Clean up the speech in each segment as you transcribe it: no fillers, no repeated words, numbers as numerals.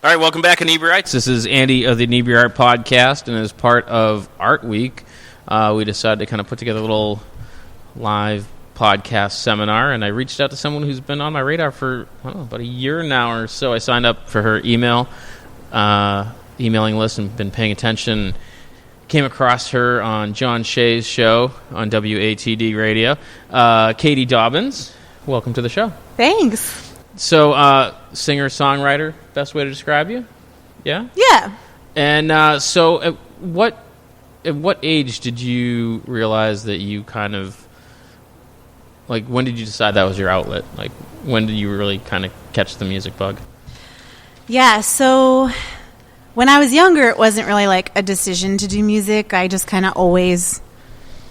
All right, welcome back, Inebri-arts. This is Andy of the Inebri-art podcast, and as part of Art Week, we decided to kind of put together a little live podcast seminar, and I reached out to someone who's been on my radar for, about a year now or so. I signed up for her emailing list and been paying attention. Came across her on John Shea's show on WATD radio. Katie Dobbins, welcome to the show. Thanks. So, singer-songwriter, best way to describe you? Yeah? Yeah. And so at what age did you realize that you kind of, like, when did you decide that was your outlet? Like, when did you really kind of catch the music bug? Yeah, so when I was younger, it wasn't really like a decision to do music. I just kind of always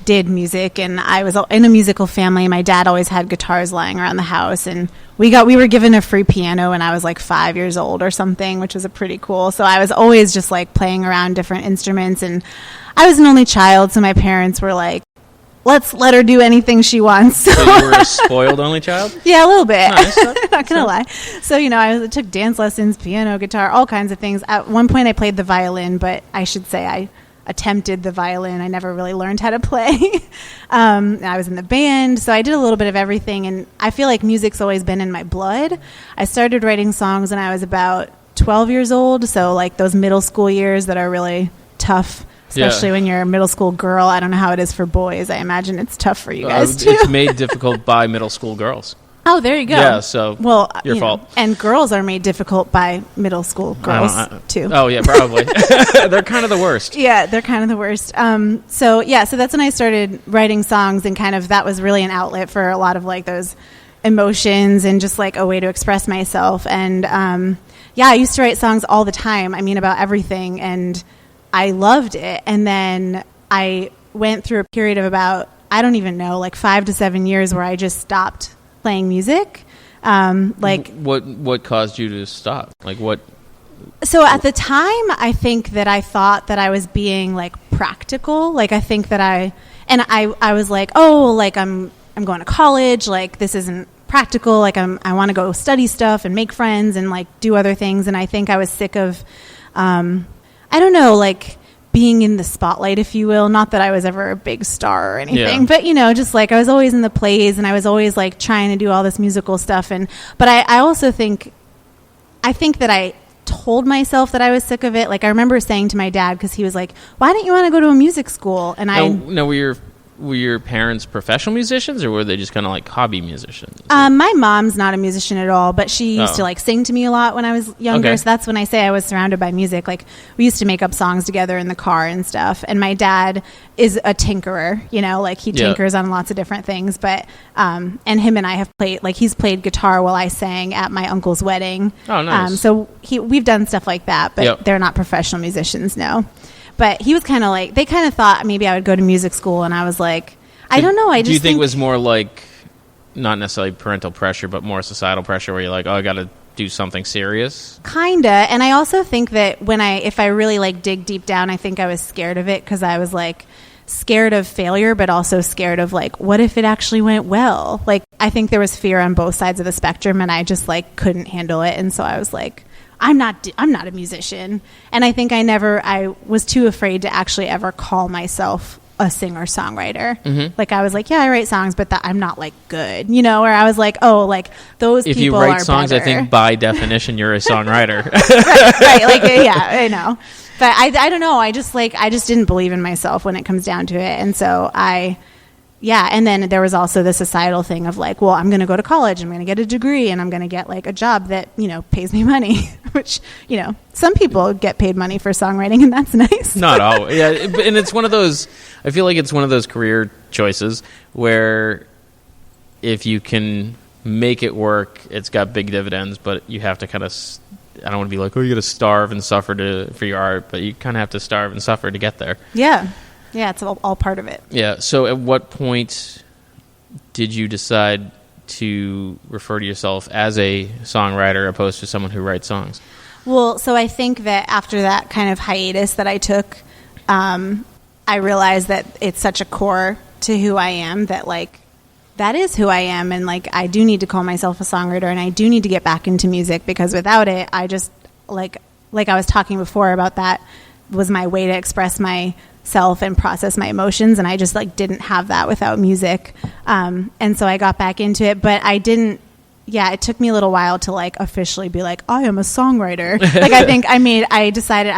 did music, and I was in a musical family. My dad always had guitars lying around the house, and we were given a free piano when I was like 5 years old or something, which was pretty cool. So I was always just like playing around different instruments, and I was an only child, so my parents were like, let's let her do anything she wants. So you were a spoiled only child? Yeah, a little bit. Nice. Not gonna lie. So, I took dance lessons, piano, guitar, all kinds of things. At one point I played the violin, but I should say I attempted the violin. I never really learned how to play. I was in the band, so I did a little bit of everything, and I feel like music's always been in my blood. I started writing songs when I was about 12 years old, so like those middle school years that are really tough, especially when you're a middle school girl. I don't know how it is for boys. I imagine it's tough for you guys, too. It's made difficult by middle school girls. Oh, there you go. Yeah, so your fault. And girls are made difficult by middle school girls, too. Oh, yeah, probably. They're kind of the worst. Yeah, they're kind of the worst. So that's when I started writing songs, and kind of that was really an outlet for a lot of like those emotions and just like a way to express myself. And I used to write songs all the time. I mean, about everything, and I loved it. And then I went through a period of about, I don't even know, like 5 to 7 years where I just stopped playing music. What caused you to stop? So at the time, I think that I thought that I was being like practical. Like I think that I was like, oh, like I'm going to college. Like this isn't practical. Like I want to go study stuff and make friends and like do other things. And I think I was sick of, I don't know, like being in the spotlight, if you will. Not that I was ever a big star or anything, but just like I was always in the plays, and I was always like trying to do all this musical stuff. But I also think that I told myself that I was sick of it. Like I remember saying to my dad, because he was like, "Why didn't you want to go to a music school?" And were your parents professional musicians, or were they just kind of like hobby musicians? My mom's not a musician at all, but she used to like sing to me a lot when I was younger. Okay. So that's when I say I was surrounded by music. Like we used to make up songs together in the car and stuff. And my dad is a tinkerer, like he tinkers on lots of different things. But and him and I have played, like he's played guitar while I sang at my uncle's wedding. Oh, nice. So we've done stuff like that, but they're not professional musicians, no. But he was kind of like, they kind of thought maybe I would go to music school, and I was like, I don't know. Do you think it was more like, not necessarily parental pressure, but more societal pressure where you're like, oh, I got to do something serious? Kinda. And I also think that if I really like dig deep down, I think I was scared of it, because I was like scared of failure, but also scared of like, what if it actually went well? Like, I think there was fear on both sides of the spectrum, and I just like couldn't handle it. And so I was like, I'm not a musician. And I think I was too afraid to actually ever call myself a singer-songwriter. Mm-hmm. Like I was like, yeah, I write songs, but I'm not like good, or I was like, oh, like those people are better. If you write songs, I think by definition you're a songwriter. right. Like, yeah, I know. But I don't know. I just didn't believe in myself when it comes down to it. And so and then there was also the societal thing of like, well, I'm going to go to college, I'm going to get a degree, and I'm going to get like a job that, pays me money, which, some people get paid money for songwriting, and that's nice. Not always. Yeah. And it's one of those, I feel like it's one of those career choices where if you can make it work, it's got big dividends, but you have to kind of, I don't want to be like, oh, you got to starve and suffer for your art, but you kind of have to starve and suffer to get there. Yeah. Yeah, it's all part of it. Yeah. So at what point did you decide to refer to yourself as a songwriter opposed to someone who writes songs? Well, so I think that after that kind of hiatus that I took, I realized that it's such a core to who I am that like that is who I am, and like I do need to call myself a songwriter, and I do need to get back into music, because without it, I just like I was talking before about, that was my way to express myself and process my emotions, and I just like didn't have that without music. And so I got back into it, but I didn't. Yeah, it took me a little while to like officially be like, I am a songwriter. Like I decided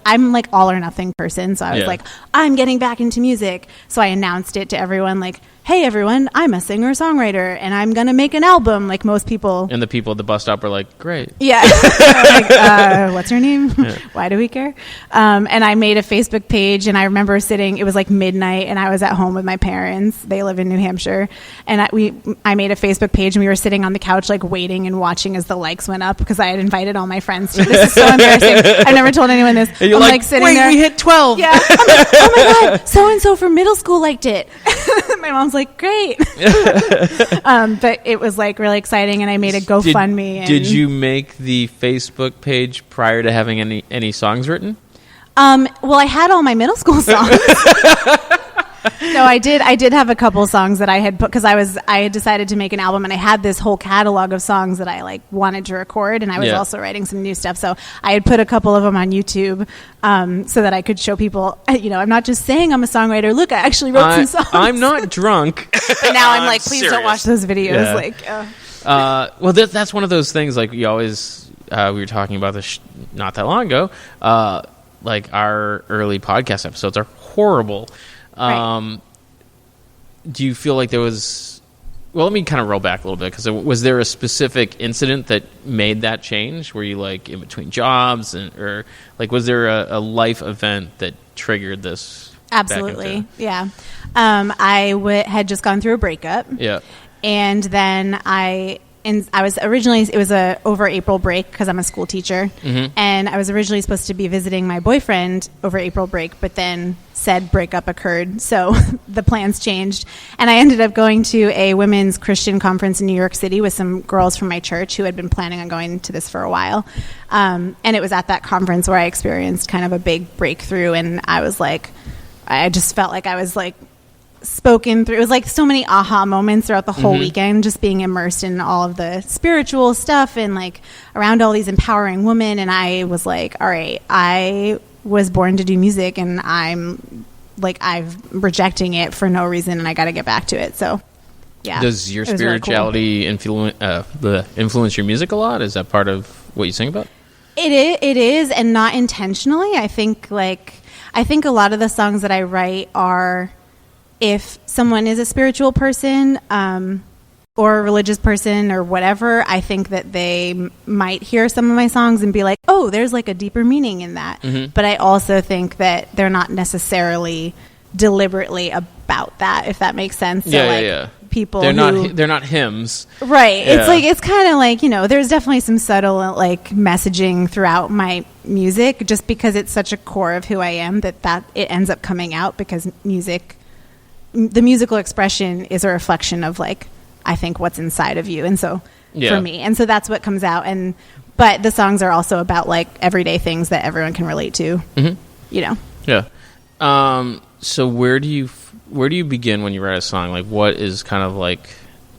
I'm like all or nothing person. So I was like, I'm getting back into music. So I announced it to everyone like, hey everyone, I'm a singer-songwriter and I'm going to make an album, like most people. And the people at the bus stop were like, great. Yeah. Like, what's her name? Yeah. Why do we care? And I made a Facebook page, and I remember it was like midnight, and I was at home with my parents. They live in New Hampshire. And I made a Facebook page, and we were sitting on the couch like waiting and watching as the likes went up, because I had invited all my friends to this. Is so embarrassing. I've never told anyone this. And you're like sitting wait, there. We hit 12. Yeah. I'm like, oh my God, so-and-so from middle school liked it. My mom's like, great. But it was like really exciting, and I made a GoFundMe. Did you make the Facebook page prior to having any songs written? Well, I had all my middle school songs. No, I did have a couple songs that I had put, because I had decided to make an album, and I had this whole catalog of songs that I like wanted to record, and I was also writing some new stuff. So I had put a couple of them on YouTube, so that I could show people, I'm not just saying I'm a songwriter. Look, I actually wrote some songs. I'm not drunk. And now I'm like, please don't watch those videos. Yeah. Well, that's one of those things. Like we always, we were talking about this not that long ago. Like our early podcast episodes are horrible. Right. Do you feel like there was... Well, let me kind of roll back a little bit, because was there a specific incident that made that change? Were you like in between jobs, or like was there a life event that triggered this? Absolutely, yeah. I had just gone through a breakup. Yeah. And then I was originally, it was over April break, because I'm a school teacher. Mm-hmm. And I was originally supposed to be visiting my boyfriend over April break, but then said breakup occurred. So the plans changed. And I ended up going to a women's Christian conference in New York City with some girls from my church who had been planning on going to this for a while. And it was at that conference where I experienced kind of a big breakthrough. And I was like, I just felt like I was like, spoken through. It was like so many aha moments throughout the whole weekend, just being immersed in all of the spiritual stuff and like around all these empowering women. And I was like, all right, I was born to do music, and I'm rejecting it for no reason, and I got to get back to it. So yeah. Does your spirituality really cool. influence your music a lot? Is that part of what you sing about? It is, and not intentionally. I think a lot of the songs that I write are, if someone is a spiritual person or a religious person or whatever, I think that they might hear some of my songs and be like, oh, there's like a deeper meaning in that. Mm-hmm. But I also think that they're not necessarily deliberately about that, if that makes sense. Yeah. People they're not hymns. Right. Yeah. It's kind of like, there's definitely some subtle like messaging throughout my music, just because it's such a core of who I am, that it ends up coming out, because the musical expression is a reflection of like, I think, what's inside of you. And so for me, and so that's what comes out. But the songs are also about like everyday things that everyone can relate to, Yeah. So where do you begin when you write a song? Like, what is kind of like,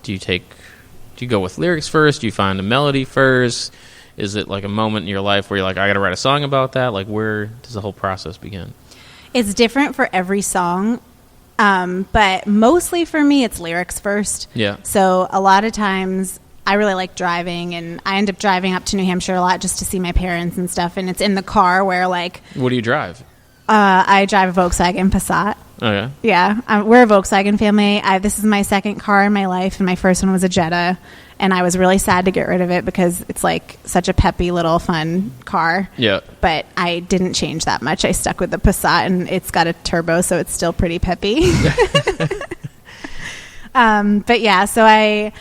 do you go with lyrics first? Do you find a melody first? Is it like a moment in your life where you're like, I got to write a song about that? Like, where does the whole process begin? It's different for every song. But mostly for me, it's lyrics first. Yeah. So a lot of times I really like driving, and I end up driving up to New Hampshire a lot just to see my parents and stuff. And it's in the car where like... What do you drive? I drive a Volkswagen Passat. Oh, yeah? Yeah. We're a Volkswagen family. This is my second car in my life, and my first one was a Jetta. And I was really sad to get rid of it, because it's like such a peppy little fun car. Yeah. But I didn't change that much. I stuck with the Passat, and it's got a turbo, so it's still pretty peppy. But yeah, so I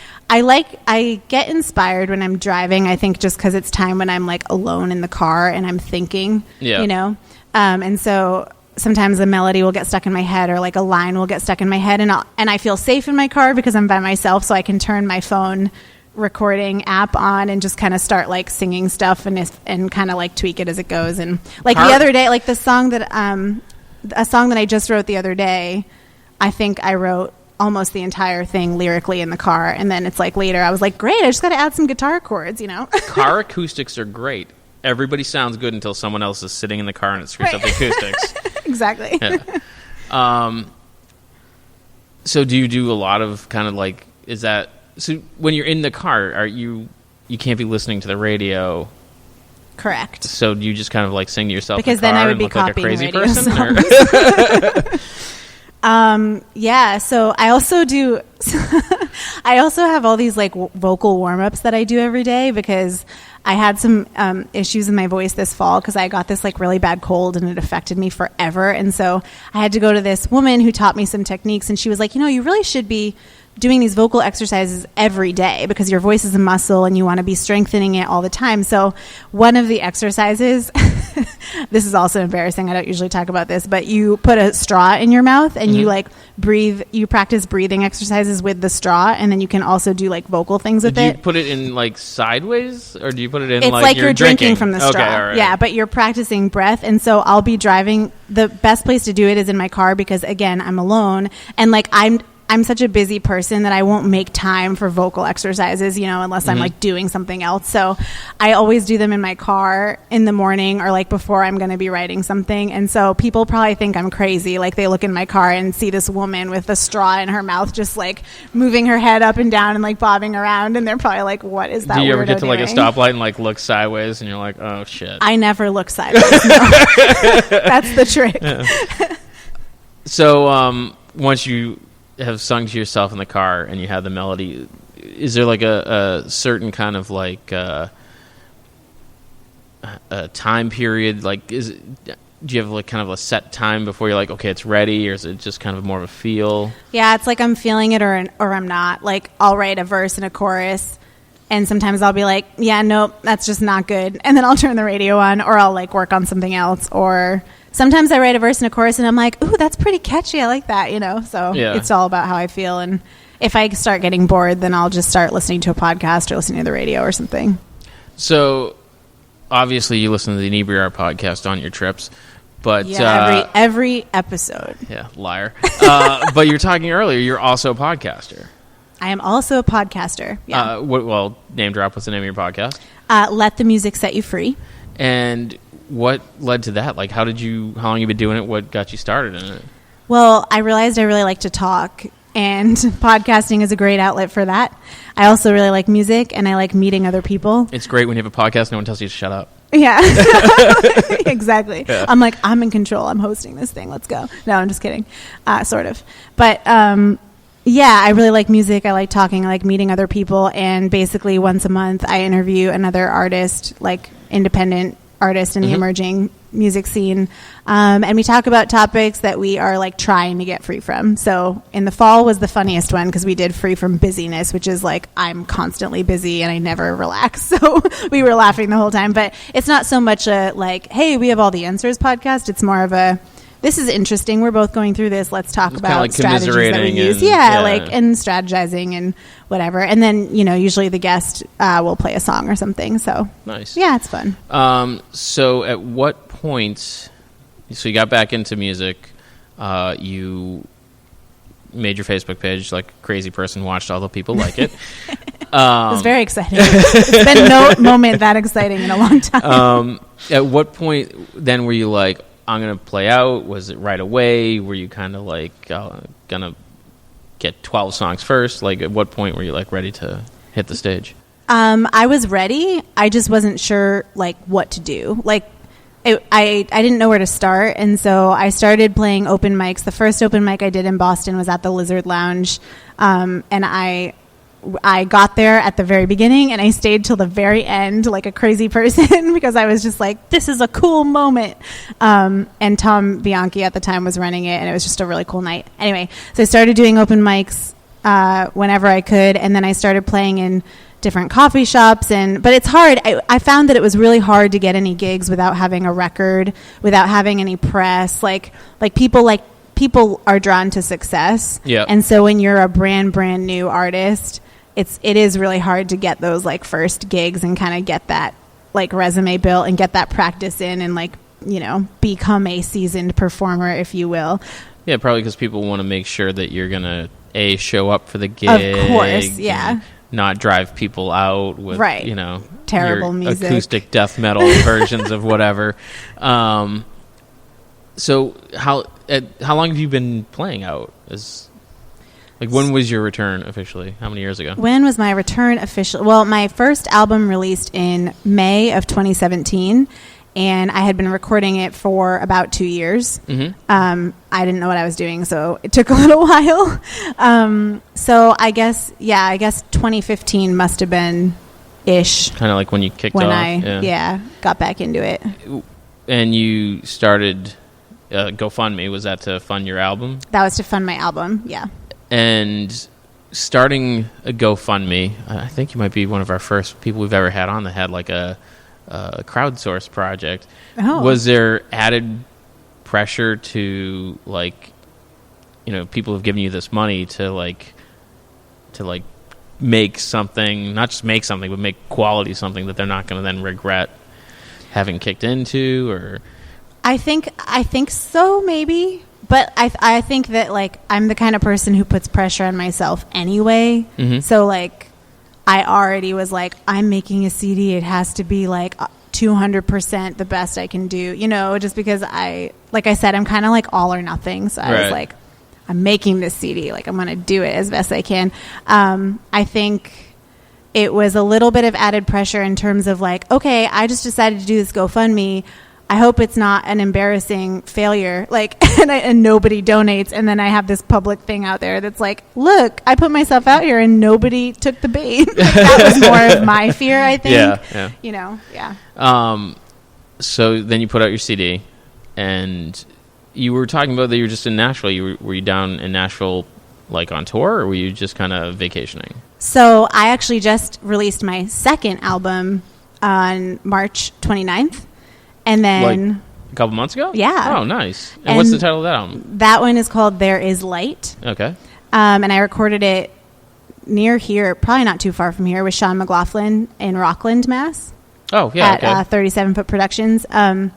get inspired when I'm driving, I think, just because it's time when I'm like alone in the car and I'm thinking, and so sometimes a melody will get stuck in my head, or like a line will get stuck in my head, and I feel safe in my car because I'm by myself, so I can turn my phone recording app on and just kind of start like singing stuff and kind of like tweak it as it goes. And like the other day, like a song that I just wrote the other day, I think I wrote almost the entire thing lyrically in the car, and then it's like later I was like, great, I just got to add some guitar chords. Car acoustics are great. everybody sounds good until someone else is sitting in the car and it screws up the acoustics. Exactly. Yeah. So do you do a lot of kind of like, is that, so when you're in the car, you can't be listening to the radio? Correct. So do you just kind of like sing to yourself because in the car then I would and be look like a copying crazy radio person? Yeah, so I also do I also have all these like vocal warm-ups that I do every day because I had some issues in my voice this fall because I got this like really bad cold and it affected me forever. And so I had to go to this woman who taught me some techniques, and she was like, you really should be doing these vocal exercises every day because your voice is a muscle and you want to be strengthening it all the time. So one of the exercises, this is also embarrassing, I don't usually talk about this, but you put a straw in your mouth and you like breathe, you practice breathing exercises with the straw, and then you can also do like vocal things with it. Do you put it in like sideways, or do you put it in it's like you're drinking from the straw. Okay, all right. Yeah, but you're practicing breath. And so I'll be driving. The best place to do it is in my car because, again, I'm alone. And like I'm such a busy person that I won't make time for vocal exercises, unless I'm like doing something else. So I always do them in my car in the morning or like before I'm going to be writing something. And so people probably think I'm crazy. Like they look in my car and see this woman with a straw in her mouth, just like moving her head up and down and like bobbing around. And they're probably like, what is that? Do you ever get to like a doing? stoplight and like look sideways and you're like, oh shit? I never look sideways. No. That's the trick. Yeah. So once you have sung to yourself in the car and you have the melody, is there like a certain kind of like a time period? Like, do you have like kind of a set time before you're like, okay, it's ready, or is it just kind of more of a feel? Yeah, it's like I'm feeling it or I'm not. Like I'll write a verse and a chorus, and sometimes I'll be like, yeah, nope, that's just not good, and then I'll turn the radio on, or I'll like work on something else, or sometimes I write a verse and a chorus and I'm like, ooh, that's pretty catchy. I like that, So It's all about how I feel. And if I start getting bored, then I'll just start listening to a podcast or listening to the radio or something. So obviously you listen to the Inebri-art podcast on your trips, but every episode. Yeah, liar. But you're talking earlier, you're also a podcaster. I am also a podcaster. Yeah. Name drop. What's the name of your podcast? Let the Music Set You Free. And what led to that? Like, how long have you been doing it? What got you started in it? Well, I realized I really like to talk, and podcasting is a great outlet for that. I also really like music, and I like meeting other people. It's great when you have a podcast, no one tells you to shut up. Yeah, exactly. Yeah. I'm like, I'm in control. I'm hosting this thing. Let's go. No, I'm just kidding. Sort of. But, yeah, I really like music. I like talking. I like meeting other people. And basically once a month, I interview another artist, like independent artist in the emerging music scene. And we talk about topics that we are like trying to get free from. So in the fall was the funniest one because we did free from busyness, which is like I'm constantly busy and I never relax. So we were laughing the whole time. But it's not so much a like, hey, we have all the answers podcast. It's more of a, this is interesting. We're both going through this. Let's talk about like strategies that we use. And strategizing and whatever. And then, usually the guest will play a song or something. So nice. Yeah, it's fun. So at what point, so you got back into music, you made your Facebook page like a crazy person, watched all the people like it. It was very exciting. It's been no moment that exciting in a long time. At what point then were you like, I'm going to play out? Was it right away? Were you kind of like going to get 12 songs first? Like at what point were you like ready to hit the stage? I was ready. I just wasn't sure like what to do. Like I didn't know where to start. And so I started playing open mics. The first open mic I did in Boston was at the Lizard Lounge. And I got there at the very beginning and I stayed till the very end like a crazy person because I was just like, this is a cool moment. And Tom Bianchi at the time was running it and it was just a really cool night. Anyway, so I started doing open mics whenever I could, and then I started playing in different coffee shops. But it's hard. I found that it was really hard to get any gigs without having a record, without having any press. People are drawn to success. Yeah. And so when you're a brand new artist, it is really hard to get those like first gigs and kind of get that like resume built and get that practice in and like, become a seasoned performer, if you will. Yeah, probably because people want to make sure that you're going to show up for the gig. Of course, yeah. not drive people out with, right. Terrible your music, acoustic death metal versions of whatever. So how long have you been playing out? When was your return officially? How many years ago? When was my return official? Well, my first album released in May of 2017, and I had been recording it for about 2 years. Mm-hmm. I didn't know what I was doing, so it took a little while. So I guess 2015 must have been ish. Kind of like when you kicked off. When I got back into it. And you started GoFundMe. Was that to fund your album? That was to fund my album, yeah. And starting a GoFundMe, I think you might be one of our first people we've ever had on that had like a crowdsourced project. Oh. Was there added pressure to people have given you this money to make something, not just make something, but make quality something that they're not going to then regret having kicked into? Or I think so, maybe. But I think that, I'm the kind of person who puts pressure on myself anyway. Mm-hmm. So, I already was I'm making a CD. It has to be, 200% the best I can do. Just because like I said, I'm kind of all or nothing. So I was I'm making this CD. I'm going to do it as best I can. I think it was a little bit of added pressure in terms of, okay, I just decided to do this GoFundMe. I hope it's not an embarrassing failure, and nobody donates, and then I have this public thing out there that's look, I put myself out here and nobody took the bait. That was more of my fear, I think. Yeah. So then you put out your CD, and you were talking about that you were just in Nashville. Were you down in Nashville, on tour, or were you just kind of vacationing? So I actually just released my second album on March 29th. And then a couple months ago? Yeah. Oh, nice. And what's the title of that album? That one is called There Is Light. Okay. And I recorded it near here, probably not too far from here, with Sean McLaughlin in Rockland, Mass. Oh, yeah. At 37 Foot Productions. And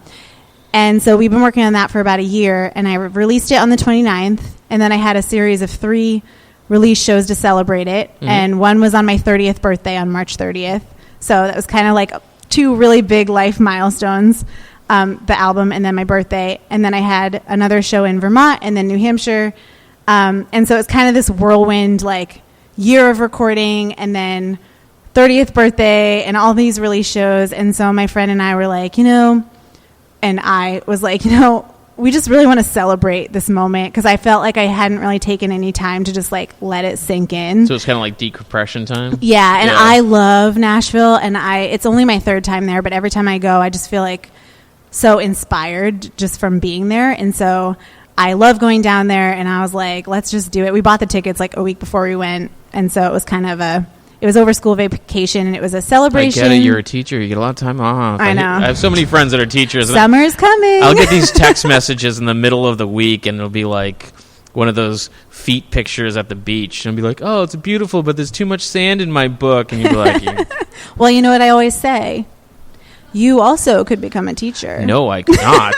so we've been working on that for about a year, and I released it on the 29th, and then I had a series of 3 release shows to celebrate it, and one was on my 30th birthday on March 30th. So that was kind of 2 really big life milestones, the album and then my birthday. And then I had another show in Vermont and then New Hampshire. And so it's kind of this whirlwind, year of recording and then 30th birthday and all these release shows. And so my friend and I were and I was we just really want to celebrate this moment, because I felt like I hadn't really taken any time to just let it sink in. So it's kind of decompression time? Yeah, and I love Nashville, and it's only my 3rd time there, but every time I go, I just feel so inspired just from being there. And so I love going down there, and I was let's just do it. We bought the tickets a week before we went, and so it was kind of it was over school vacation, and it was a celebration. I get it. You're a teacher. You get a lot of time off. I know. I have so many friends that are teachers. Summer's coming. I'll get these text messages in the middle of the week, and it'll be one of those feet pictures at the beach. And I'll be oh, it's beautiful, but there's too much sand in my book. And you'll be well, you know what I always say? You also could become a teacher. No, I cannot.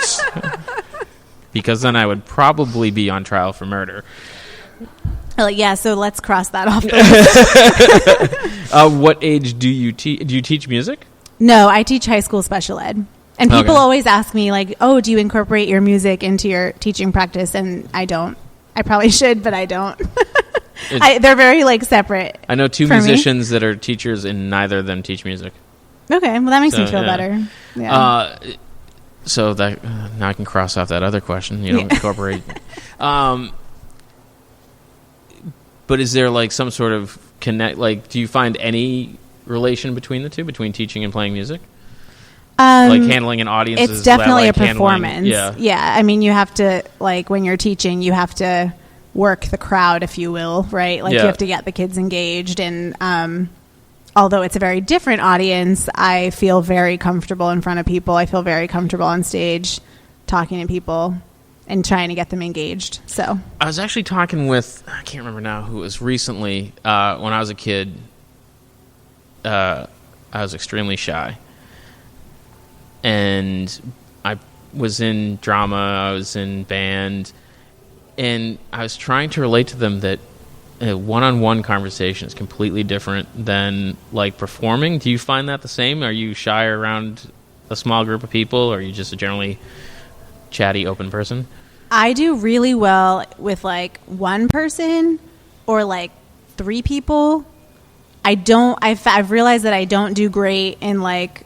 Because then I would probably be on trial for murder. So let's cross that off the list. What age do you teach? Do you teach music? No, I teach high school special ed. And people always ask me, do you incorporate your music into your teaching practice? And I don't. I probably should, but I don't. They're very, separate. I know 2 musicians that are teachers, and neither of them teach music. Okay, well, that makes me feel better. Yeah. So that now I can cross off that other question. You don't incorporate. But is there some sort of connect? Do you find any relation between the two, between teaching and playing music? Handling an audience? It's definitely a performance. Yeah. I mean, you have to when you're teaching, you have to work the crowd, if you will, right? You have to get the kids engaged, and although it's a very different audience, I feel very comfortable in front of people. I feel very comfortable on stage talking to people and trying to get them engaged. So I was actually talking with, I can't remember now who it was recently. When I was a kid, I was extremely shy. And I was in drama, I was in band, and I was trying to relate to them that a one-on-one conversation is completely different than like performing. Do you find that the same? Are you shy around a small group of people, or are you just a generally chatty, open person? I do really well with like one person or like 3 people. I've realized that I don't do great in like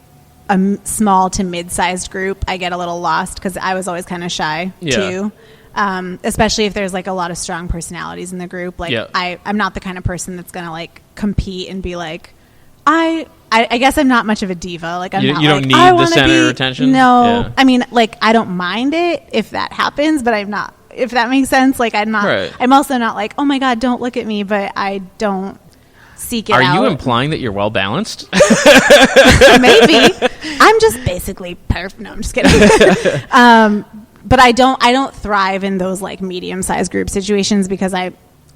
a small to mid-sized group. I get a little lost because I was always kind of shy too. Especially if there's like a lot of strong personalities in the group. Like I'm not the kind of person that's going to like compete and be like, I guess I'm not much of a diva. Like you don't need the center of attention. No, I mean, like I don't mind it if that happens, but I'm not. If that makes sense, like I'm not. Right. I'm also not like, oh my god, don't look at me. But I don't seek it out. Are you implying that you're well balanced? Maybe. I'm just basically perfect. No, I'm just kidding. But I don't thrive in those like medium-sized group situations because I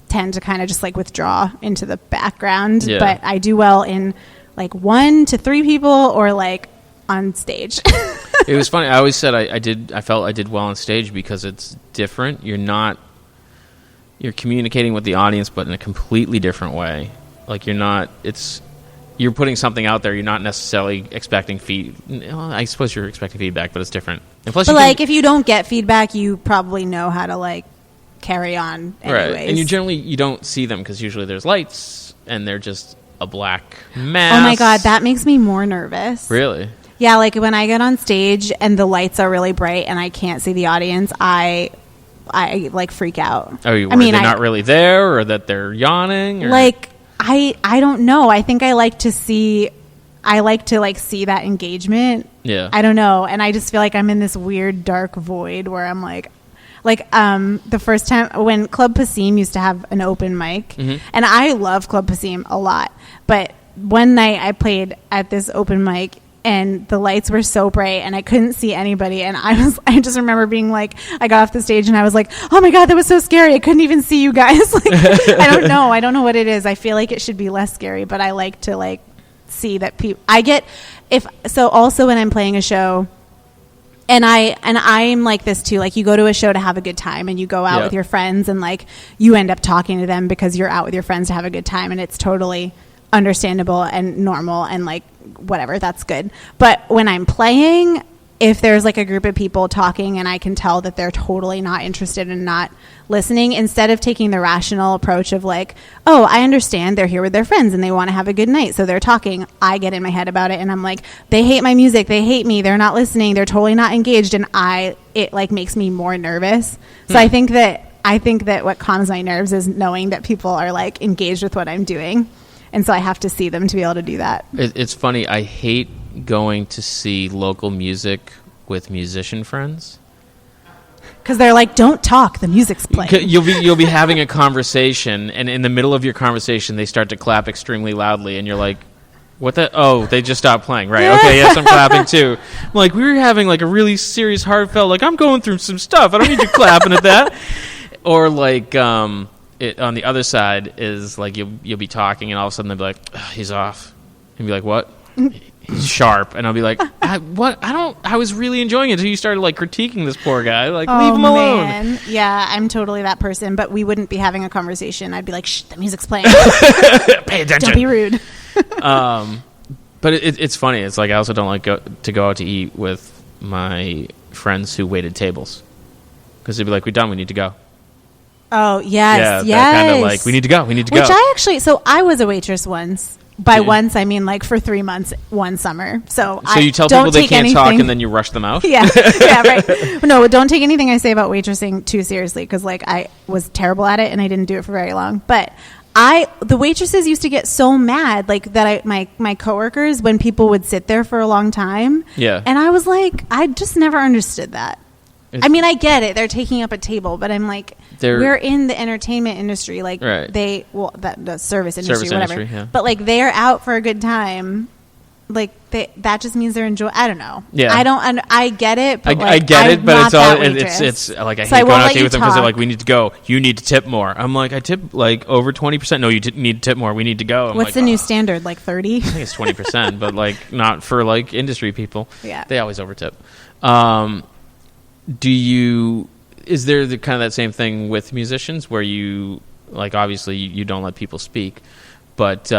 tend to kind of just like withdraw into the background. Yeah. But I do well in like 1 to 3 people or like on stage. It was funny. I always said I felt I did well on stage because it's different. You're communicating with the audience, but in a completely different way. Like you're putting something out there. You're not necessarily expecting I suppose you're expecting feedback, but it's different. And plus, if you don't get feedback, you probably know how to like carry on anyways. Right. And you don't see them because usually there's lights and they're just a black mask. Oh my god, that makes me more nervous. Really? Yeah, like when I get on stage and the lights are really bright and I can't see the audience, I like freak out. Oh, they're not really there, or that they're yawning, or? Like I don't know. I think I like to like see that engagement. Yeah. I don't know, and I just feel like I'm in this weird dark void where I'm like the first time when Club Passim used to have an open mic, and I love Club Passim a lot, but one night I played at this open mic and the lights were so bright and I couldn't see anybody, and I just remember being like, I got off the stage and I was like, oh my god, that was so scary, I couldn't even see you guys. Like I don't know what it is. I feel like it should be less scary, but I like to like see that people also when I'm playing a show, and I'm like this too, like you go to a show to have a good time and you go out with your friends and like you end up talking to them because you're out with your friends to have a good time, and it's totally understandable and normal and like whatever, that's good. But when I'm playing, if there's like a group of people talking and I can tell that they're totally not interested and not listening, instead of taking the rational approach of like, oh, I understand they're here with their friends and they want to have a good night, so they're talking, I get in my head about it and I'm like, they hate my music, they hate me, they're not listening, they're totally not engaged, and it like makes me more nervous. So I think that what calms my nerves is knowing that people are like engaged with what I'm doing. And so I have to see them to be able to do that. It's funny. I hate going to see local music with musician friends. Because they're like, don't talk, the music's playing. You'll be having a conversation, and in the middle of your conversation, they start to clap extremely loudly, and you're like, what the? Oh, they just stopped playing. Right, okay, yes, I'm clapping too. I'm like, we were having like a really serious, heartfelt, like, I'm going through some stuff. I don't need you clapping at that. Or like... on the other side is like you'll be talking and all of a sudden they'll be like, he's off, and be like, what? He's sharp, and I'll be like, I was really enjoying it until you started like critiquing this poor guy, like leave him alone. Man. Yeah, I'm totally that person, but we wouldn't be having a conversation. I'd be like, shh, the music's playing. Pay attention. Don't be rude. But it's funny. It's like I also don't like to go out to eat with my friends who waited tables because they'd be like, we're done, we need to go. Oh, yes, yes. That kind of like, we need to go. Which I was a waitress once. By once, I mean like for 3 months, one summer. So you tell people they can't talk and then you rush them out? Yeah, right. No, don't take anything I say about waitressing too seriously because like I was terrible at it and I didn't do it for very long. But the waitresses used to get so mad like that my coworkers, when people would sit there for a long time. Yeah. And I was like, I just never understood that. I mean, I get it. They're taking up a table, but I'm like, we're in the entertainment industry. Like the service industry, whatever. Yeah. But like they're out for a good time. Like that just means they're enjoying. I don't know. Yeah. I get it. But I get it, but it's like I hate going out to eat with them because they're like, we need to go. You need to tip more. I'm like, I tip like over 20%. No, you need to tip more. We need to go. What's the new standard? Like 30? I think it's 20%, but like not for like industry people. Yeah. They always overtip. Is there the kind of that same thing with musicians where you like obviously you don't let people speak, but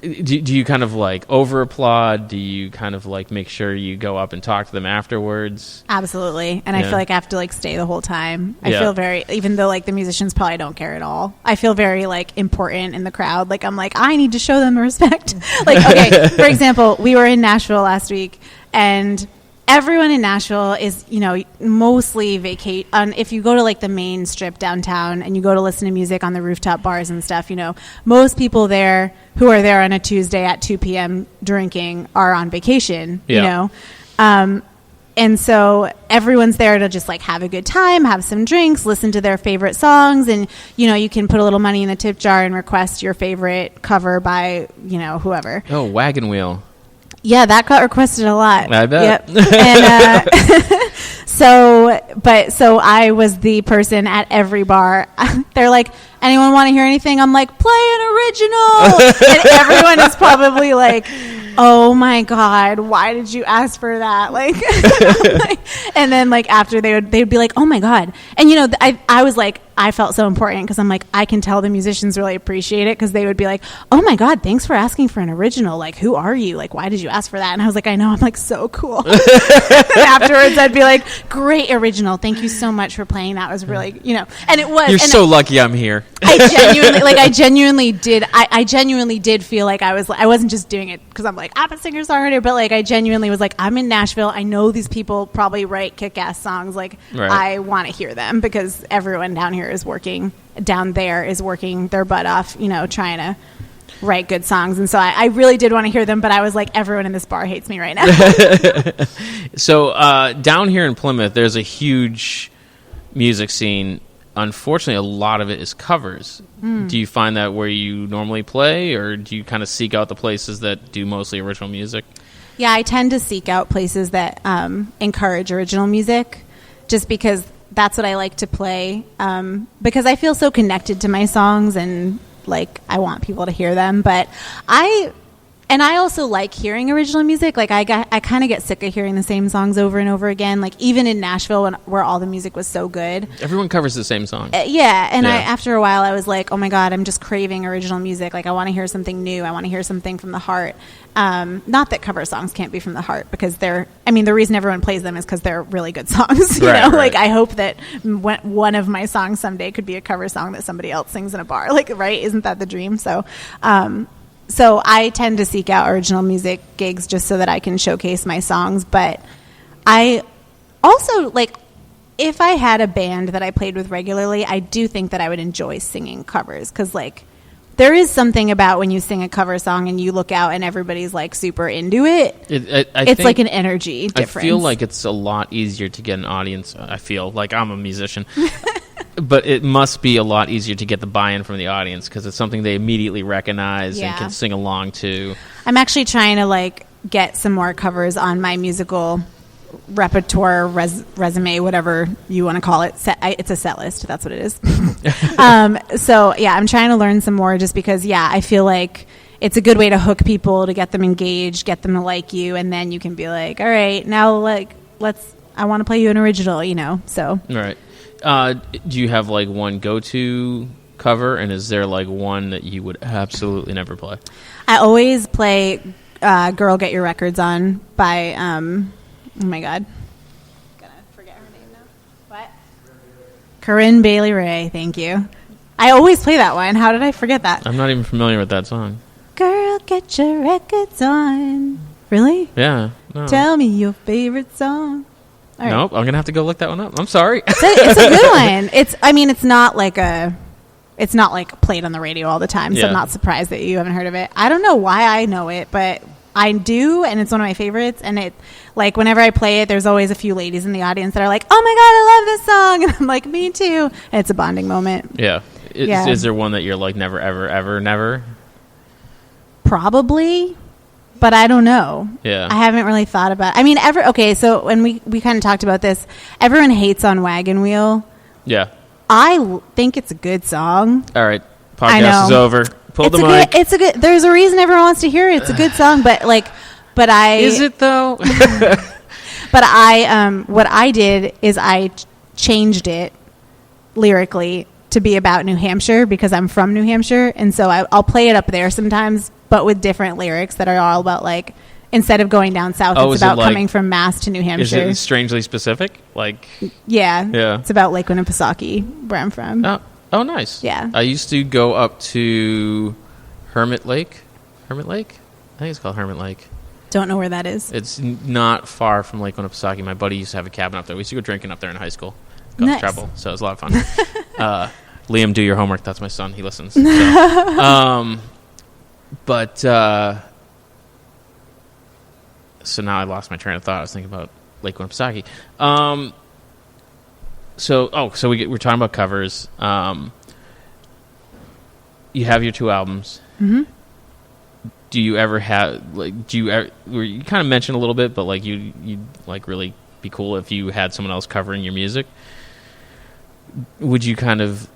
do you kind of like over applaud? Do you kind of like make sure you go up and talk to them afterwards? Absolutely. And I feel like I have to like stay the whole time. I feel very, even though like the musicians probably don't care at all, I feel very like important in the crowd. Like I'm like, I need to show them respect. Like, okay, for example, we were in Nashville last week, and everyone in Nashville is, you know, mostly vacate. If you go to like the main strip downtown and you go to listen to music on the rooftop bars and stuff, you know, most people there who are there on a Tuesday at 2 p.m. drinking are on vacation, you know. And so everyone's there to just like have a good time, have some drinks, listen to their favorite songs. And, you know, you can put a little money in the tip jar and request your favorite cover by, you know, whoever. Oh, Wagon Wheel. Yeah, that got requested a lot. I bet. Yep. And so I was the person at every bar. They're like, anyone want to hear anything? I'm like, play an original. And everyone is probably like, oh my God, why did you ask for that? Like, and then like after they'd be like, oh my God. And you know, I was like, I felt so important because I'm like, I can tell the musicians really appreciate it, because they would be like, oh my God, thanks for asking for an original. Like, who are you? Like, why did you ask for that? And I was like, I know. I'm like, so cool. And afterwards, I'd be like, great original. Thank you so much for playing. That was really, you know, and it was. You're so lucky I'm here. I genuinely did feel like I wasn't just doing it because I'm like, I'm a singer-songwriter, but like I genuinely was like, I'm in Nashville. I know these people probably write kick-ass songs. Like, I want to hear them, because everyone down there is working their butt off, you know, trying to write good songs. And so I really did want to hear them, but I was like, everyone in this bar hates me right now. So down here in Plymouth, there's a huge music scene. Unfortunately, a lot of it is covers. Do you find that where you normally play, or do you kind of seek out the places that do mostly original music? Yeah, I tend to seek out places that encourage original music, just because that's what I like to play, because I feel so connected to my songs, and like I want people to hear them. But I also like hearing original music. Like I kind of get sick of hearing the same songs over and over again. Like even in Nashville, where all the music was so good, everyone covers the same song. After a while, I was like, oh my God, I'm just craving original music. Like I want to hear something new. I want to hear something from the heart. Not that cover songs can't be from the heart, because the reason everyone plays them is because they're really good songs. You know, like I hope that one of my songs someday could be a cover song that somebody else sings in a bar. Like, right? Isn't that the dream? So I tend to seek out original music gigs just so that I can showcase my songs. But I also, like, if I had a band that I played with regularly, I do think that I would enjoy singing covers, because, like, there is something about when you sing a cover song and you look out and everybody's, like, super into it. It's like an energy difference. I feel like it's a lot easier to get an audience. I feel like I'm a musician. But it must be a lot easier to get the buy-in from the audience, because it's something they immediately recognize and can sing along to. I'm actually trying to like get some more covers on my musical repertoire, resume, whatever you want to call it. It's a set list. That's what it is. So yeah, I'm trying to learn some more, just because I feel like it's a good way to hook people, to get them engaged, get them to like you, and then you can be like, all right, now like I want to play you an original, you know. So right. Do you have like one go-to cover, and is there like one that you would absolutely never play? I always play Girl Get Your Records On by oh my God, gonna forget her name now. What? Corinne Bailey Rae. Thank you. I always play that one. How did I forget that? I'm not even familiar with that song. Girl, get your records on. Really? Yeah. No. Tell me your favorite song. Right. Nope, I'm gonna have to go look that one up. I'm sorry. It's a good one. It's not like played on the radio all the time, so I'm not surprised that you haven't heard of it. I don't know why I know it, but I do, and it's one of my favorites. And it, like, whenever I play it, there's always a few ladies in the audience that are like, "Oh my God, I love this song," and I'm like, "Me too." And it's a bonding moment. Yeah. Is there one that you're like never, ever, ever, never? Probably. But I don't know. Yeah. I haven't really thought about it. So when we kind of talked about this, everyone hates on Wagon Wheel. Yeah. I think it's a good song. All right. Podcast is over. Pull the mic. There's a reason everyone wants to hear it. It's a good song, but is it though? But what I did is I changed it lyrically to be about New Hampshire because I'm from New Hampshire. And so I'll play it up there sometimes, but with different lyrics that are all about like, instead of going down south, it's about coming from Mass to New Hampshire. Is it strangely specific? Like, yeah. It's about Lake Winnipesaukee, where I'm from. Oh, nice. Yeah. I used to go up to Hermit Lake. Hermit Lake? I think it's called Hermit Lake. Don't know where that is. It's not far from Lake Winnipesaukee. My buddy used to have a cabin up there. We used to go drinking up there in high school. Nice. Treble, so it was a lot of fun. Liam, do your homework. That's my son. He listens. So, so now I lost my train of thought. I was thinking about Lake Winnipesaukee. So we're talking about covers. You have your 2 albums. Mm-hmm. Do you ever have you kind of mentioned a little bit, but like you'd like really be cool if you had someone else covering your music? Would you kind of,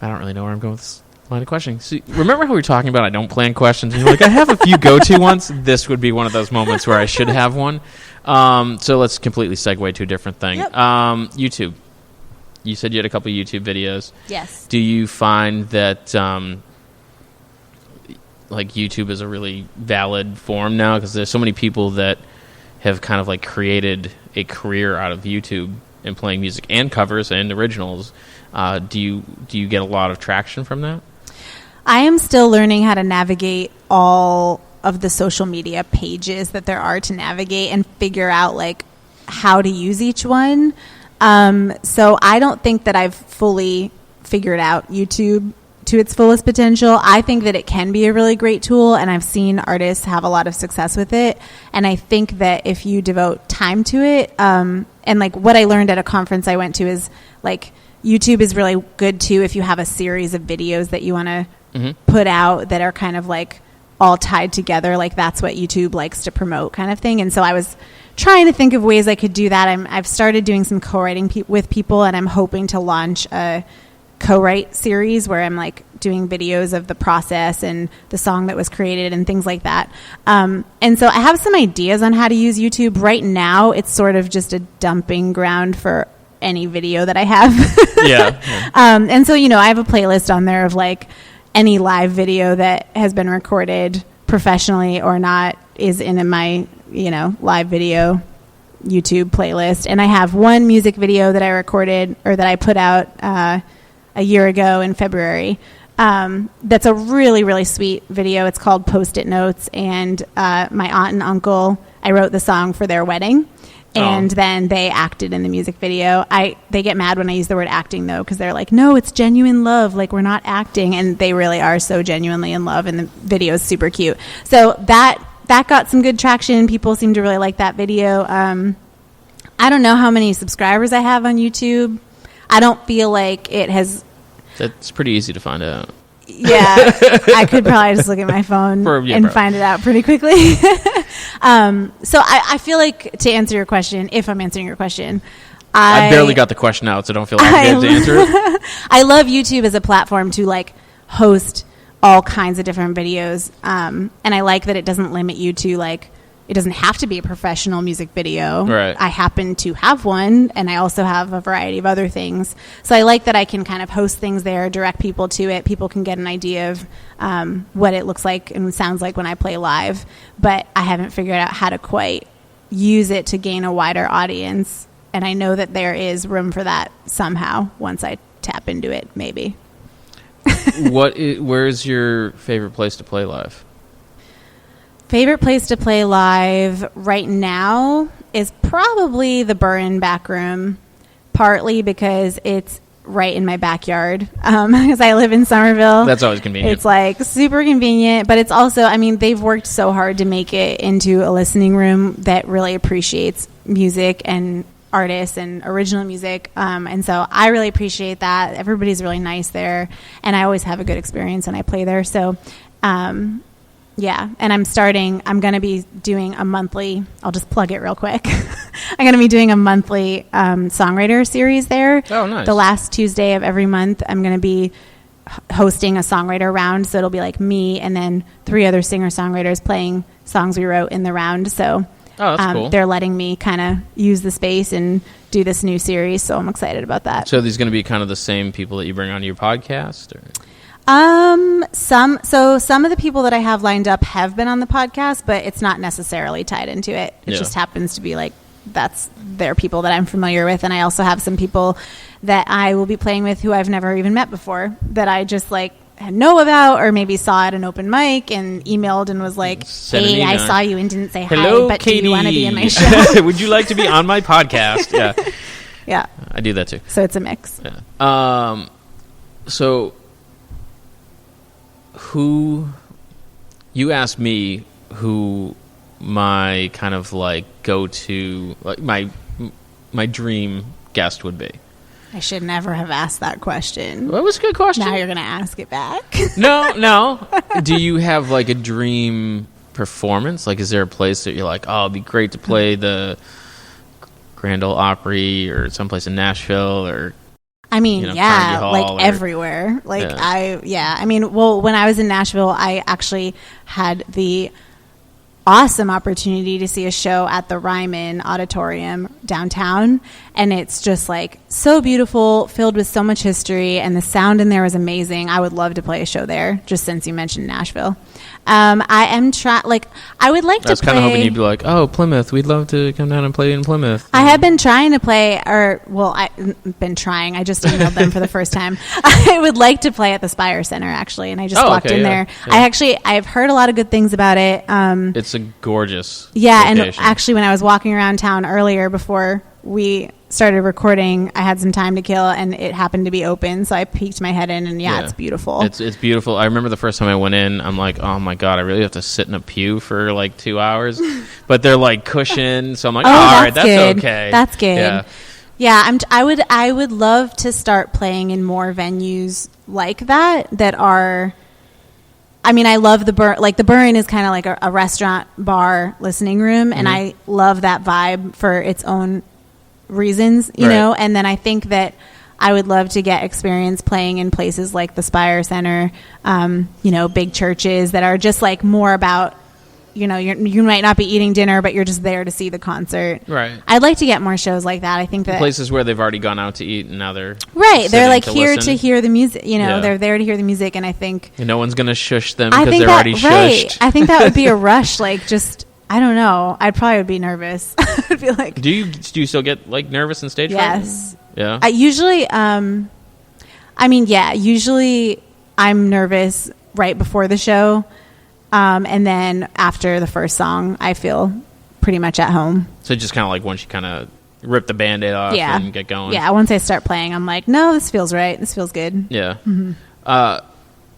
I don't really know where I'm going with this line of questioning. So, remember how we were talking about I don't plan questions? And you're like, I have a few go-to ones. This would be one of those moments where I should have one. So let's completely segue to a different thing. Yep. YouTube. You said you had a couple YouTube videos. Yes. Do you find that like YouTube is a really valid form now? Because there's so many people that have kind of like created a career out of YouTube and playing music and covers and originals. Do you get a lot of traction from that? I am still learning how to navigate all of the social media pages that there are to navigate and figure out like how to use each one. So I don't think that I've fully figured out YouTube to its fullest potential. I think that it can be a really great tool, and I've seen artists have a lot of success with it. And I think that if you devote time to it, and like what I learned at a conference I went to is like YouTube is really good too if you have a series of videos that you want to put out that are kind of like all tied together. Like that's what YouTube likes to promote, kind of thing. And so I was trying to think of ways I could do that. I've started doing some co-writing with people, and I'm hoping to launch a co-write series where I'm like doing videos of the process and the song that was created and things like that. And so I have some ideas on how to use YouTube. Right now, it's sort of just a dumping ground for any video that I have. Yeah. And so, I have a playlist on there of like any live video that has been recorded professionally or not is in my, live video YouTube playlist. And I have one music video that I recorded or that I put out a year ago in February. That's a really, really sweet video. It's called Post-it Notes. And my aunt and uncle, I wrote the song for their wedding. And then they acted in the music video. They get mad when I use the word acting, though, because they're like, no, it's genuine love. Like, we're not acting. And they really are so genuinely in love. And the video is super cute. So that got some good traction. People seem to really like that video. I don't know how many subscribers I have on YouTube. I don't feel like it has... That's pretty easy to find out. Yeah, I could probably just look at my phone find it out pretty quickly. So I feel like, to answer your question, if I'm answering your question... I barely got the question out, so don't feel obligated to answer it. I love YouTube as a platform to like host all kinds of different videos. And I like that it doesn't limit you to like... It doesn't have to be a professional music video. Right. I happen to have one, and I also have a variety of other things. So I like that I can kind of host things there, direct people to it. People can get an idea of what it looks like and sounds like when I play live. But I haven't figured out how to quite use it to gain a wider audience. And I know that there is room for that somehow once I tap into it, maybe. Where's your favorite place to play live? Favorite place to play live right now is probably the Burren back room, partly because it's right in my backyard, because I live in Somerville. That's always convenient. It's like super convenient, but it's also, they've worked so hard to make it into a listening room that really appreciates music and artists and original music. And so I really appreciate that. Everybody's really nice there, and I always have a good experience when I play there. So, yeah, and I'm going to be doing a monthly, I'll just plug it real quick. I'm going to be doing a monthly songwriter series there. Oh, nice. The last Tuesday of every month, I'm going to be hosting a songwriter round. So it'll be like me and then 3 other singer-songwriters playing songs we wrote in the round. So Oh, that's cool. They're letting me kind of use the space and do this new series, so I'm excited about that. So these going to be kind of the same people that you bring onto your podcast? Or? Some of the people that I have lined up have been on the podcast, but it's not necessarily tied into it. It just happens to be like they're people that I'm familiar with, and I also have some people that I will be playing with who I've never even met before that I just like know about, or maybe saw at an open mic and emailed and was like, "Hey, I saw you and didn't say hello, hi, but Katie. Do you want to be in my show? Would you like to be on my podcast?" Yeah, yeah, I do that too. So it's a mix. Yeah. So who you asked me who my kind of like go-to, like my dream guest would be. I should never have asked that question. Well, that was a good question. Now you're going to ask it back. No. Do you have like a dream performance? Like, is there a place that you're like, oh, it'd be great to play the Grand Ole Opry or someplace in Nashville or... I mean, Carnegie Hall like everywhere. Like I mean, well, when I was in Nashville, I actually had the awesome opportunity to see a show at the Ryman Auditorium downtown, and it's just like so beautiful, filled with so much history, and the sound in there was amazing. I would love to play a show there, just since you mentioned Nashville. I am I would like to play. I was kind of hoping you'd be like, oh, Plymouth, we'd love to come down and play in Plymouth. I have been trying to play, I've been trying. I just emailed them for the first time. I would like to play at the Spire Center, actually, and I just walked in there. Yeah. I've heard a lot of good things about it. It's a gorgeous location. And actually, when I was walking around town earlier before we started recording, I had some time to kill, and it happened to be open, so I peeked my head in, and it's beautiful. It's beautiful. I remember the first time I went in, I'm like, oh my god, I really have to sit in a pew for like 2 hours, but they're like cushioned, so I'm like, all right, that's okay. That's good. Yeah, I would love to start playing in more venues like that are. I mean, I love the Burn. Like the Burn is kind of like a restaurant bar listening room, and I love that vibe for its own reasons, you know. And then I think that I would love to get experience playing in places like the Spire Center, big churches that are just like more about, you might not be eating dinner, but you're just there to see the concert. Right. I'd like to get more shows like that. I think that places where they've already gone out to eat and now they're they're like here to hear the music. They're there to hear the music, and I think no one's gonna shush them because they're already shushed. I think that would be a rush. Like just. I don't know. I'd probably be nervous. I'd be like, do you still get like nervous in stage fright? Yes. Yeah. I usually, usually I'm nervous right before the show, and then after the first song, I feel pretty much at home. So just kind of like once you kind of rip the Band-Aid off and get going. Yeah. Once I start playing, I'm like, no, this feels right. This feels good. Yeah. Mm-hmm.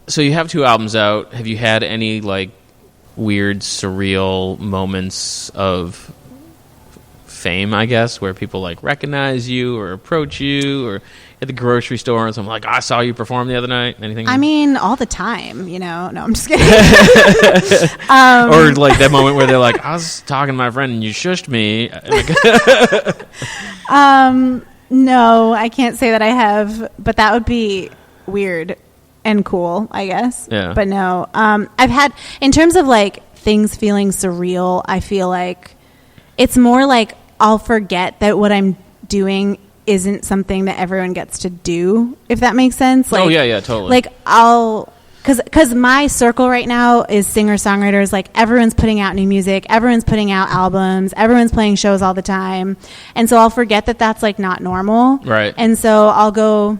So you have 2 albums out. Have you had any like weird, surreal moments of fame, I guess, where people like recognize you or approach you, or at the grocery store and something like, I saw you perform the other night? Anything? I mean, all the time, No, I'm just kidding. Or like that moment where they're like, I was talking to my friend and you shushed me. No, I can't say that I have, but that would be weird and cool, I guess. Yeah. But no, I've had, in terms of like things feeling surreal, I feel like it's more like I'll forget that what I'm doing isn't something that everyone gets to do, if that makes sense. Like, yeah, totally. Like because my circle right now is singer-songwriters. Like everyone's putting out new music, everyone's putting out albums, everyone's playing shows all the time. And so I'll forget that that's like not normal. Right. And so I'll go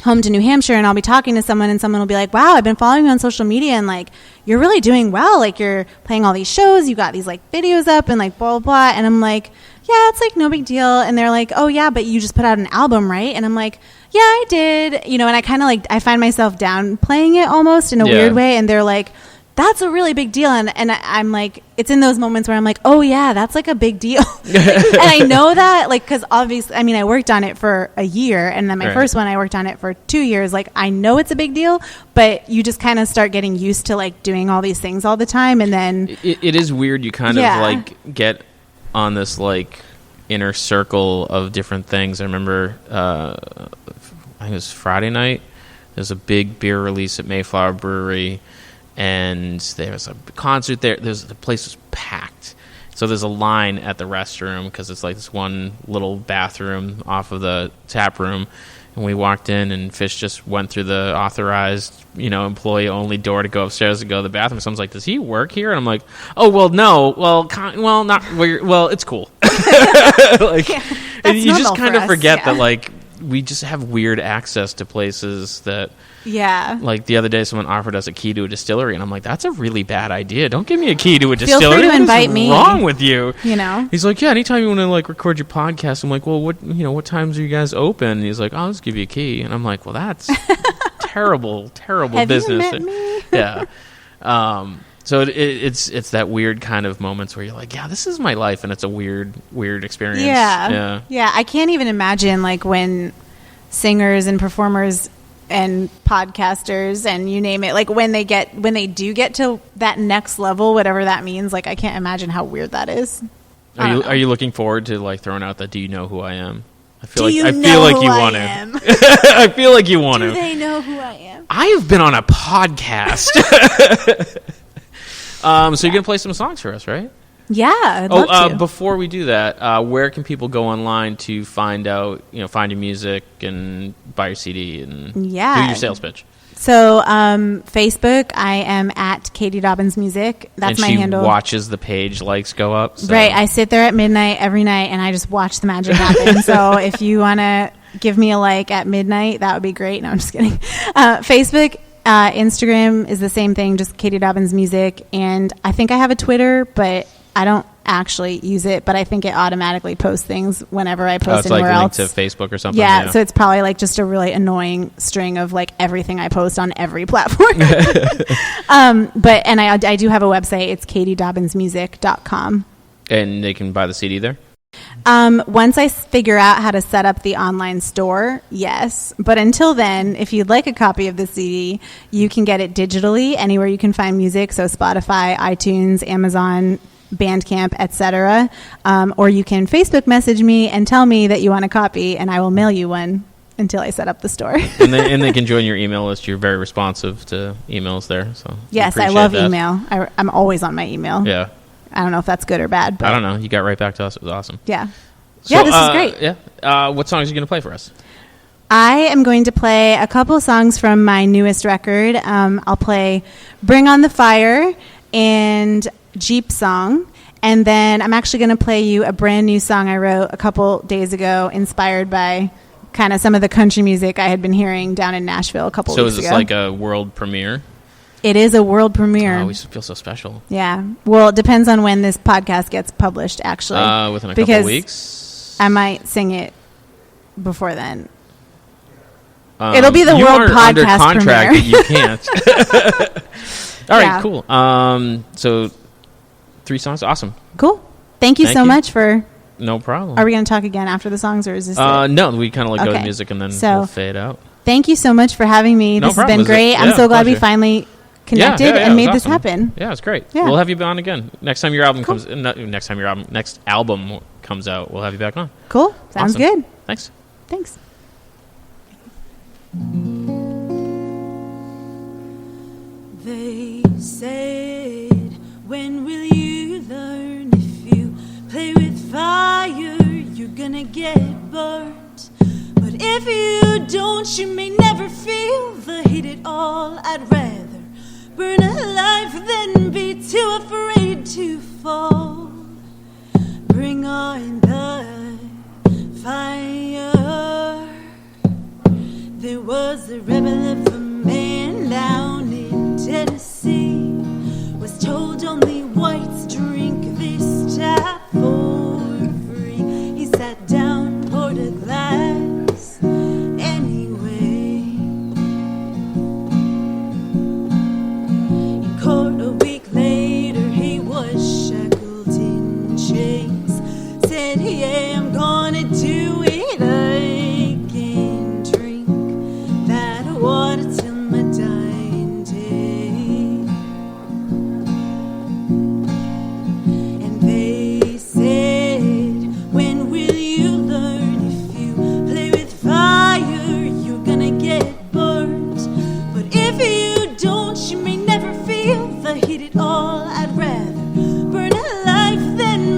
home to New Hampshire and I'll be talking to someone and someone will be like, wow, I've been following you on social media and like you're really doing well, like you're playing all these shows, you got these like videos up and like blah blah blah. And I'm like, yeah, it's like no big deal. And they're like, oh yeah, but you just put out an album, right? And I'm like, yeah, I did, and I kind of like, I find myself downplaying it almost in a weird way, and they're like, that's a really big deal. And I'm like, it's in those moments where I'm like, oh yeah, that's like a big deal. And I know that, like, because obviously, I mean, I worked on it for a year, and then my first one, I worked on it for 2 years. Like, I know it's a big deal, but you just kind of start getting used to like doing all these things all the time. And then it is weird. You kind of like get on this like inner circle of different things. I remember, I think it was Friday night. There's a big beer release at Mayflower Brewery, and there was a concert there. The place was packed, So there's a line at the restroom because it's like this one little bathroom off of the tap room. And we walked in, and Fish just went through the authorized, employee-only door to go upstairs to go to the bathroom. Someone's like, "Does he work here?" And I'm like, "Oh, well, no. Well, not. Well, it's cool." And you just kind of forget that, like, we just have weird access to places that. Yeah. Like the other day, someone offered us a key to a distillery, and I'm like, "That's a really bad idea. Don't give me a key to a distillery. Feel free to invite me. What's wrong with you?" He's like, "Yeah, anytime you want to like record your podcast." I'm like, "Well, what times are you guys open?" And he's like, "I'll just give you a key." And I'm like, "Well, that's terrible Have business." You met me? Yeah. So it's that weird kind of moments where you're like, "Yeah, this is my life," and it's a weird experience. Yeah. I can't even imagine like when singers and performers and podcasters and you name it, like when they do get to that next level, whatever that means, like I can't imagine how weird that is. Are you looking forward to like throwing out that "Do you know who I am"? I feel like you want to. I feel like you want to. Do they know who I am? I have been on a podcast. So you're gonna play some songs for us, right? Yeah, I'd love to. Before we do that, where can people go online to find out, find your music and buy your CD and do your sales pitch? So Facebook, I am at Katie Dobbins Music. That's my handle. And she watches the page likes go up. So. Right, I sit there at midnight every night and I just watch the magic happen. So if you want to give me a like at midnight, that would be great. No, I'm just kidding. Facebook. Instagram is the same thing, just Katie Dobbins Music, and I think I have a Twitter, but I don't actually use it, but I think it automatically posts things whenever I post anywhere else. It's like linked to Facebook or something. Yeah, so it's probably like just a really annoying string of like everything I post on every platform. But I do have a website. It's katiedobbinsmusic.com. And they can buy the CD there? Once I figure out how to set up the online store, yes. But until then, if you'd like a copy of the CD, you can get it digitally anywhere you can find music. So Spotify, iTunes, Amazon, Bandcamp, etc. Or you can Facebook message me and tell me that you want a copy, and I will mail you one until I set up the store. and they can join your email list. You're very responsive to emails there. So yes, I love email. I'm always on my email. Yeah. I don't know if that's good or bad, but I don't know. You got right back to us. It was awesome. Yeah. So, yeah, this is great. Yeah. What songs are you going to play for us? I am going to play a couple songs from my newest record. I'll play Bring on the Fire and Jeep Song. And then I'm actually going to play you a brand new song I wrote a couple days ago, inspired by kind of some of the country music I had been hearing down in Nashville a couple weeks ago. So is this like a world premiere? It is a world premiere. Oh, we feel so special. Yeah. Well, it depends on when this podcast gets published, actually. Within a couple of weeks? I might sing it before then. It'll be the world podcast under contract premiere. You can't. All right, cool. So 3 songs. Awesome. Cool. Thank you so much for... No problem. Are we going to talk again after the songs, or is this No, we kind of like go to music and then we'll fade out. Thank you so much for having me. This has been great. I'm so glad we finally connected and made this happen. Yeah, it's great. Yeah. We'll have you on again. Next time your album next album comes out, we'll have you back on. Cool. Sounds good. Thanks. They said, when will you learn? If you play with fire, you're gonna get burnt. But if you don't, you may never feel the heat at all. I'd rather burn alive than be too afraid to fall. Bring on the fire. There was a rebel of a man down in Tennessee, was told only whites drink this tap for free. He sat down, poured a glass anyway. In court a week later, he was shackled in chains. Said, yeah, I'm gonna do it again. Drink that water till my dying day. And they said, when will you learn? If you play with fire, you're gonna get burnt. But if you don't, you may never feel the heat at all. I'd rather burn alive than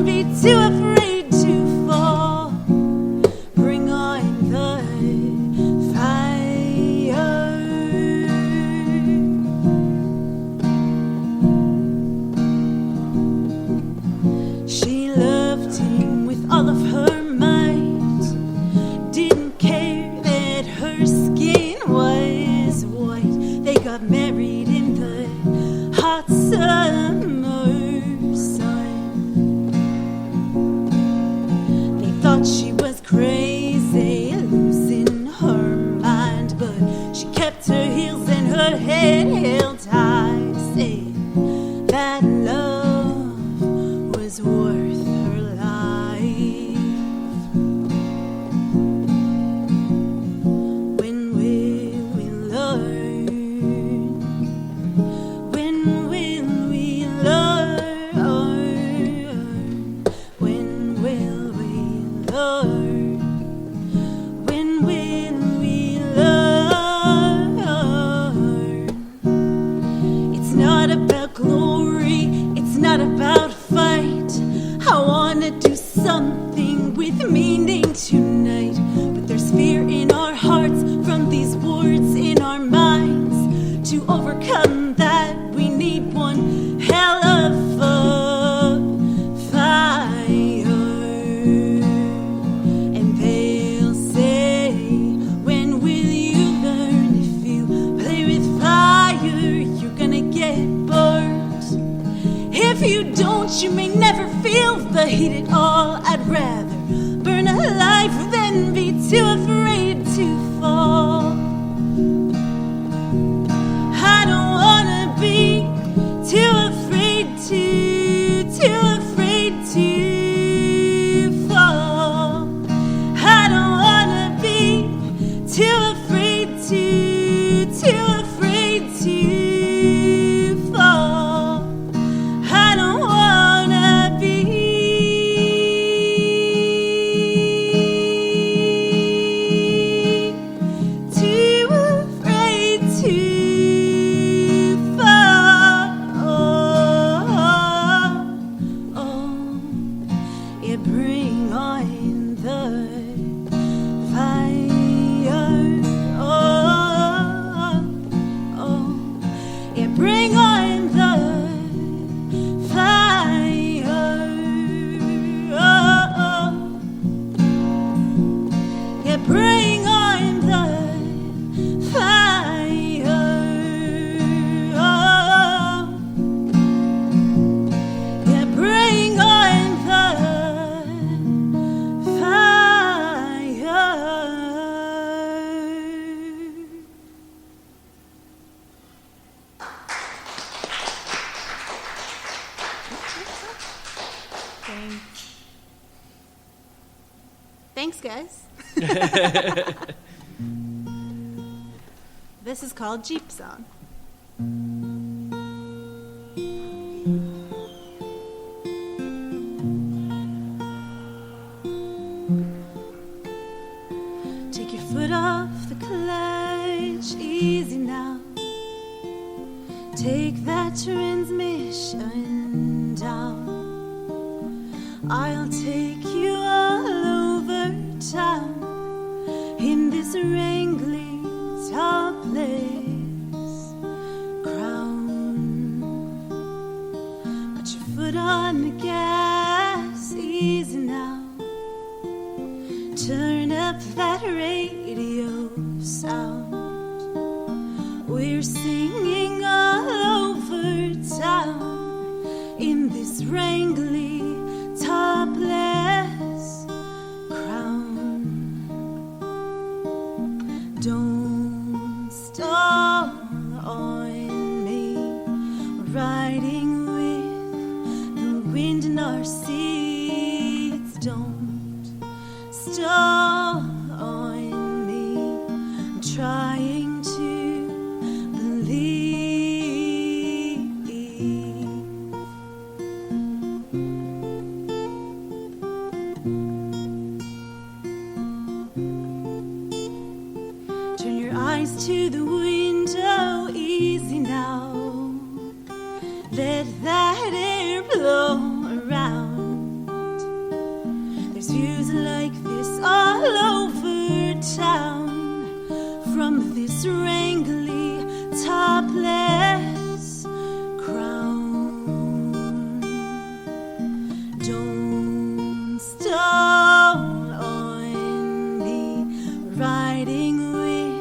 is worth her life. When will we learn? When will we learn? When will we learn? When will we learn? It's not about glory, it's not about fight. I wanna do something with meaning tonight, but there's fear in our hearts from these words in our minds. To overcome that, we need one hell of a fire. And they'll say, when will you learn? If you play with fire, you're gonna get burnt. If you don't, you may never feel the heat at all. I'd rather burn alive than be too afraid to fall. I don't wanna be too afraid to fall. I don't wanna be too afraid to fall. I don't wanna be too afraid to fall. Yeah, bring on the fire. Yeah, bring on the fire. Yeah, bring on the fire. Yeah, bring on the fire. Thanks, guys. This is called Jeep Song. Take your foot off the clutch, easy now. Take that transmission down. I'll take you all over town in this wrangly topless crown. Put your foot on the gas, easy now. Turn up that radio sound. We're singing all over town in this wrangly topless crown. Don't stall on me. We're riding with the wind in our seats. Don't stall on me. I'm trying to believe. Turn your eyes to the window, easy now. Let that air blow around. There's views like this all over town from this wrangly topless crown. Don't stall on me. Riding with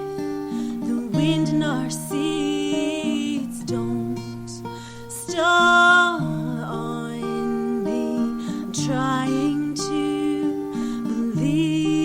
the wind in our seats. Don't stall on me. I'm trying to believe.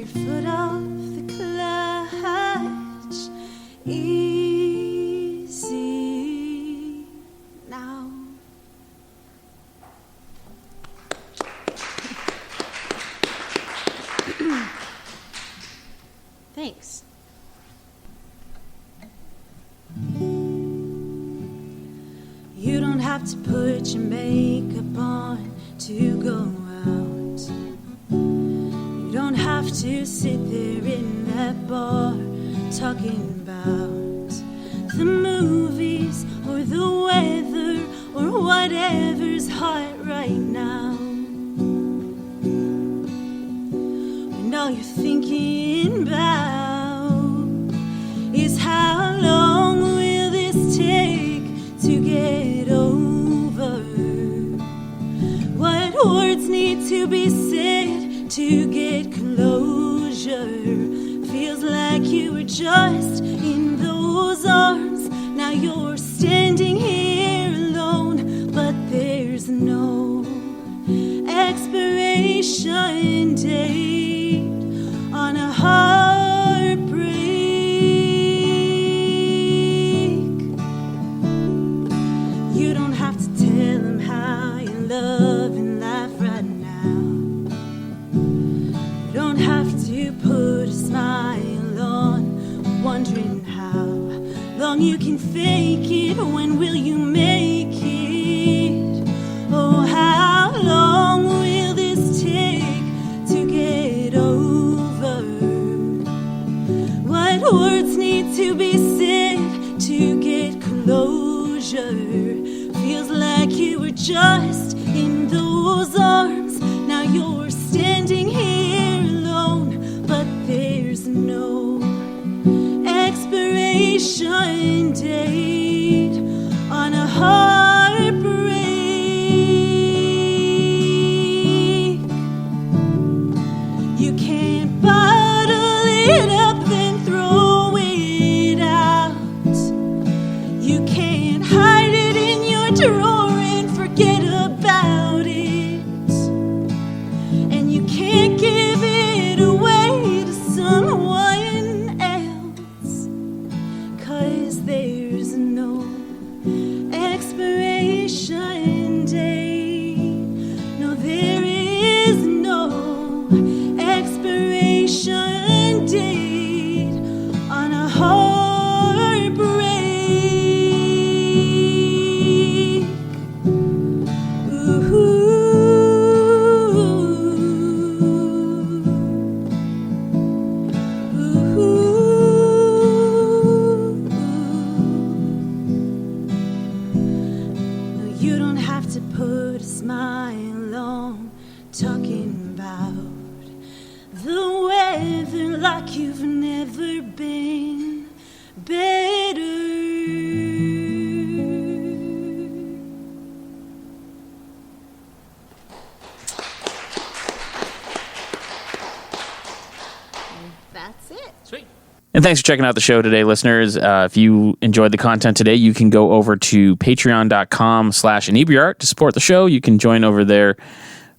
your foot off the clutch. Easy now. Thanks. You don't have to put your makeup on to go out. You don't have to sit there in that bar talking about the movies or the weather or whatever's hot right now. When all you're thinking about is how long will this take to get over? What words need to be said to get closure? Feels like you were just in those arms. Now you're standing here alone, but there's no expiration date on a heartbreak. You don't have to tell him how you're loving life right now. You don't have to put a smile on, wondering how long you can fake it. When will you make it? Oh, how long will this take to get over? What words need to be said to get closure? Feels like you were just in those arms. Now you're standing here alone, but there's no expiration date on a heartbreak. You can't bottle it up then throw it out. You can't hide it in your drawer and forget about it. And you can't give it away to someone else, 'cause there's no expiration date. No, there is no expiration date on a heartbreak. No, you don't have to put a smile on, talking about the weather like you've never been better. That's it. Sweet. And thanks for checking out the show today, listeners. If you enjoyed the content today, you can go over to patreon.com/Inebri-art to support the show. You can join over there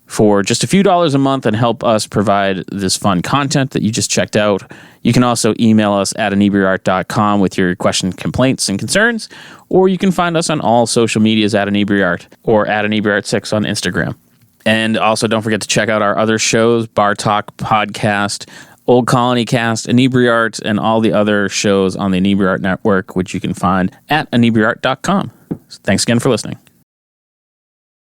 for just a few dollars a month and help us provide this fun content that you just checked out. You can also email us at Inebri-art.com with your questions, complaints, and concerns, or you can find us on all social medias at Inebri-art or at Inebri-art6 on Instagram. And also don't forget to check out our other shows, Bar Talk Podcast, Old Colony Cast, Inebri-art, and all the other shows on the Inebri-art Network, which you can find at Inebri-art.com. Thanks again for listening.